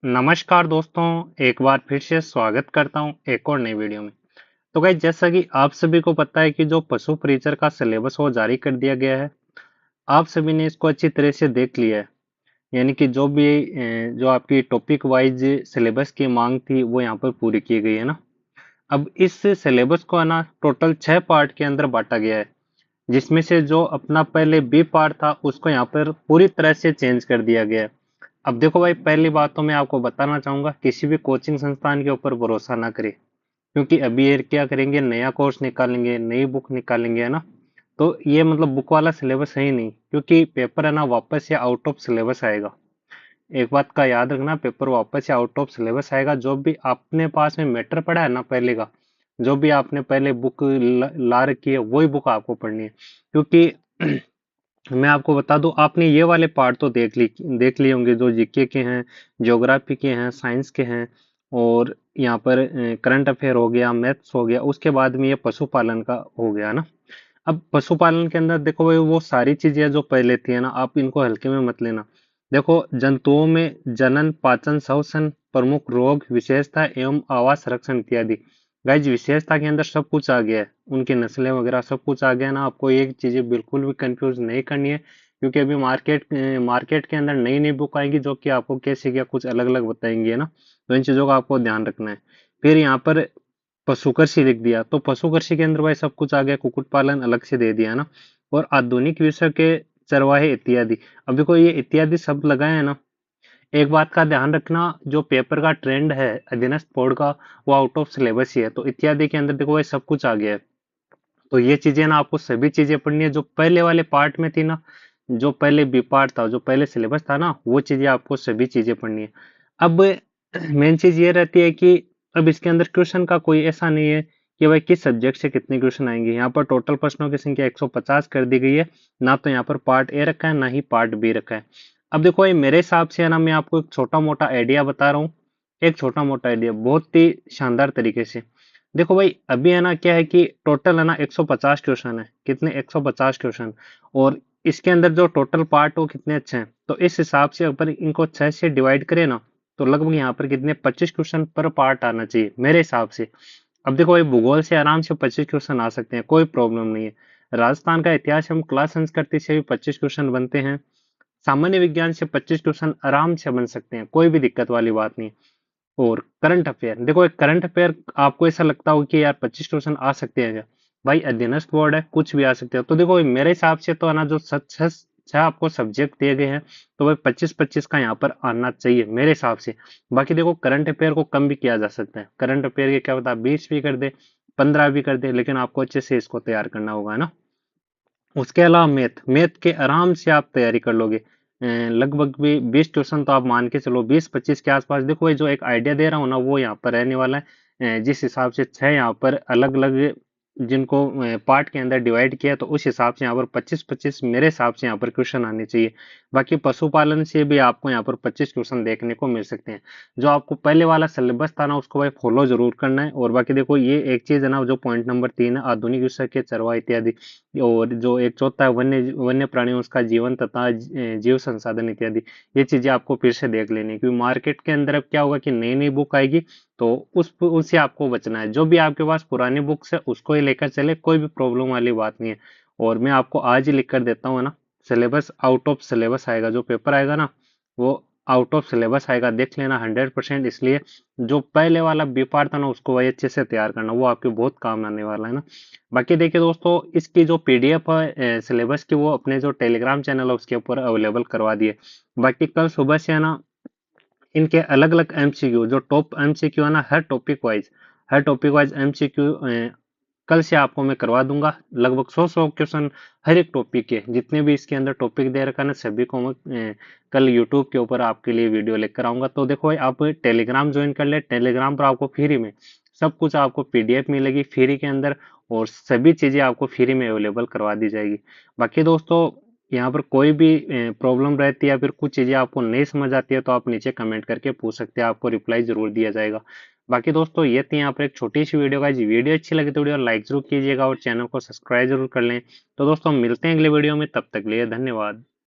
नमस्कार दोस्तों, एक बार फिर से स्वागत करता हूँ एक और नई वीडियो में। तो गाइस जैसा कि आप सभी को पता है कि जो पशु परिचर का सिलेबस वो जारी कर दिया गया है। आप सभी ने इसको अच्छी तरह से देख लिया है। यानी कि जो भी जो आपकी टॉपिक वाइज सिलेबस की मांग थी वो यहाँ पर पूरी की गई है ना। अब इस सिलेबस को है ना टोटल 6 पार्ट के अंदर बांटा गया है, जिसमें से जो अपना पहले बी पार्ट था उसको यहाँ पर पूरी तरह से चेंज कर दिया गया है। अब देखो भाई, पहली बात तो मैं आपको बताना चाहूंगा, किसी भी कोचिंग संस्थान के ऊपर भरोसा ना करें। क्योंकि अभी ये क्या करेंगे, नया कोर्स निकालेंगे, नई बुक निकालेंगे, है ना। तो ये मतलब बुक वाला सिलेबस है ही नहीं, क्योंकि पेपर है ना वापस या आउट ऑफ सिलेबस आएगा। एक बात का याद रखना, पेपर वापस या आउट ऑफ सिलेबस आएगा। जो भी आपने पास में मैटर पढ़ा है ना पहले का, जो भी आपने पहले बुक ला रखी है वही बुक आपको पढ़नी है। क्योंकि मैं आपको बता दूं, आपने ये वाले पार्ट तो देख लिए होंगे, जो जीके के हैं, ज्योग्राफी के हैं, साइंस के हैं, और यहाँ पर करंट अफेयर हो गया, मैथ्स हो गया, उसके बाद में ये पशुपालन का हो गया ना। अब पशुपालन के अंदर देखो भाई, वो सारी चीजें जो पहले थी है ना, आप इनको हल्के में मत लेना। देखो, जंतुओं में जनन, पाचन, श्वसन, प्रमुख रोग, विशेषता एवं आवास संरक्षण इत्यादि। गाइज विशेषता के अंदर सब कुछ आ गया है, उनकी नस्लें वगैरह सब कुछ आ गया ना। आपको ये चीजें बिल्कुल भी कंफ्यूज नहीं करनी है, क्योंकि अभी मार्केट के अंदर नई नई बुक आएगी जो कि आपको कैसे क्या कुछ अलग अलग बताएंगे, है ना। तो इन चीजों का आपको ध्यान रखना है। फिर यहाँ पर पशु कृषि लिख दिया, तो पशु कृषि के अंदर भाई सब कुछ आ गया, कुक्कुट पालन अलग से दे दिया ना। और आधुनिक विषय के चरवाहे इत्यादि। अब देखो, ये इत्यादि शब्द लगाए हैं ना। एक बात का ध्यान रखना, जो पेपर का ट्रेंड है अधीनस्थ बोर्ड का, वो आउट ऑफ सिलेबस ही है। तो इत्यादि के अंदर देखो भाई सब कुछ आ गया है। तो ये चीजें ना, आपको सभी चीजें पढ़नी है जो पहले वाले पार्ट में थी ना। जो पहले बी पार्ट था, जो पहले सिलेबस था ना, वो चीजें आपको सभी चीजें पढ़नी है। अब मेन चीज ये रहती है कि अब इसके अंदर क्वेश्चन का कोई ऐसा नहीं है कि भाई किस सब्जेक्ट से कितने क्वेश्चन आएंगे। यहाँ पर टोटल प्रश्नों की संख्या 150 कर दी गई है। ना तो यहाँ पर पार्ट ए रखा है, ना ही पार्ट बी रखा है। अब देखो ये मेरे हिसाब से है ना, मैं आपको एक छोटा मोटा आइडिया बता रहा हूँ। एक छोटा मोटा आइडिया बहुत ही शानदार तरीके से। देखो भाई, अभी है ना क्या है कि टोटल है ना 150 क्वेश्चन है। कितने? 150 क्वेश्चन। और इसके अंदर जो टोटल पार्ट वो कितने अच्छे हैं, तो इस हिसाब से अगर इनको 6 से डिवाइड करें ना, तो लगभग यहाँ पर कितने 25 क्वेश्चन पर पार्ट आना चाहिए मेरे हिसाब से। अब देखो भाई, भूगोल से आराम से 25 क्वेश्चन आ सकते हैं, कोई प्रॉब्लम नहीं है। राजस्थान का इतिहास एवं कला संस्कृति से भी 25 क्वेश्चन बनते हैं। सामान्य विज्ञान से 25 क्वेश्चन आराम से बन सकते हैं, कोई भी दिक्कत वाली बात नहीं। और करंट अफेयर, देखो एक करंट अफेयर आपको ऐसा लगता हो कि यार 25 क्वेश्चन आ सकते हैं क्या? भाई अधीनस्थ बोर्ड है, कुछ भी आ सकते हो। तो देखो मेरे हिसाब से तो है ना, जो छह आपको सब्जेक्ट दिए गए हैं, तो भाई 25-25 का यहाँ पर आना चाहिए मेरे हिसाब से। बाकी देखो, करंट अफेयर को कम भी किया जा सकता है। करंट अफेयर के क्या पता 20 भी कर दे, 15 भी कर दे, लेकिन आपको अच्छे से इसको तैयार करना होगा, है ना। उसके अलावा मैथ मैथ के आराम से आप तैयारी कर लोगे। लगभग भी 20 क्वेश्चन तो आप मान के चलो, 20-25 के आसपास। देखो ये जो एक आइडिया दे रहा हूँ ना, वो यहाँ पर रहने वाला है। जिस हिसाब से 6 यहाँ पर अलग अलग जिनको पार्ट के अंदर डिवाइड किया, तो उस हिसाब से यहाँ पर 25-25 मेरे हिसाब से यहाँ पर क्वेश्चन आने चाहिए। बाकी पशुपालन से भी आपको यहाँ पर 25 क्वेश्चन देखने को मिल सकते हैं। जो आपको पहले वाला सिलेबस था ना, उसको भाई फॉलो जरूर करना है। और बाकी देखो, ये एक चीज है ना, जो पॉइंट नंबर 3 है, आधुनिक विषय के चरवाहे इत्यादि। और जो एक चौथा है, वन्य वन्य प्राणियों, उसका जीवन तथा जीव संसाधन इत्यादि। ये चीजें आपको फिर से देख लेनी है, क्योंकि मार्केट के अंदर अब क्या होगा कि नई नई बुक आएगी। तो उससे आपको बचना है। जो भी आपके पास पुरानी बुक्स है उसको ही लेकर चले, कोई भी प्रॉब्लम वाली बात नहीं है। और मैं आपको आज ही लिख कर देता हूँ, है ना। सिलेबस आउट ऑफ सिलेबस आएगा, जो पेपर आएगा ना, वो आउट ऑफ सिलेबस आएगा, देख लेना 100%। इसलिए जो पहले वाला बी पार्ट था ना, उसको वही अच्छे से तैयार करना, वो आपके बहुत काम आने वाला है ना। बाकी देखिए दोस्तों, इसकी जो पीडीएफ है सिलेबस की, वो अपने जो टेलीग्राम चैनल है उसके ऊपर अवेलेबल करवा दिए। बाकी कल सुबह से है ना, इनके अलग अलग एमसीक्यू, जो टॉप एमसीक्यू है ना, हर टॉपिक वाइज एमसीक्यू कल से आपको मैं करवा दूंगा। लगभग 100 क्वेश्चन हर एक टॉपिक के, जितने भी इसके अंदर टॉपिक दे रखा है ना, सभी को मैं कल यूट्यूब के ऊपर आपके लिए वीडियो लेकर आऊंगा। तो देखो भाई, आप टेलीग्राम ज्वाइन कर ले। टेलीग्राम पर आपको फ्री में सब कुछ, आपको पीडीएफ मिलेगी फ्री के अंदर, और सभी चीजें आपको फ्री में अवेलेबल करवा दी जाएगी। बाकी दोस्तों, यहाँ पर कोई भी प्रॉब्लम रहती है या फिर कुछ चीजें आपको नहीं समझ आती है, तो आप नीचे कमेंट करके पूछ सकते हैं, आपको रिप्लाई जरूर दिया जाएगा। बाकी दोस्तों, ये थी यहाँ पर एक छोटी सी वीडियो का जी। वीडियो अच्छी लगी तो वीडियो लाइक जरूर कीजिएगा और चैनल को सब्सक्राइब जरूर कर लें। तो दोस्तों, मिलते हैं अगले वीडियो में, तब तक के लिए धन्यवाद।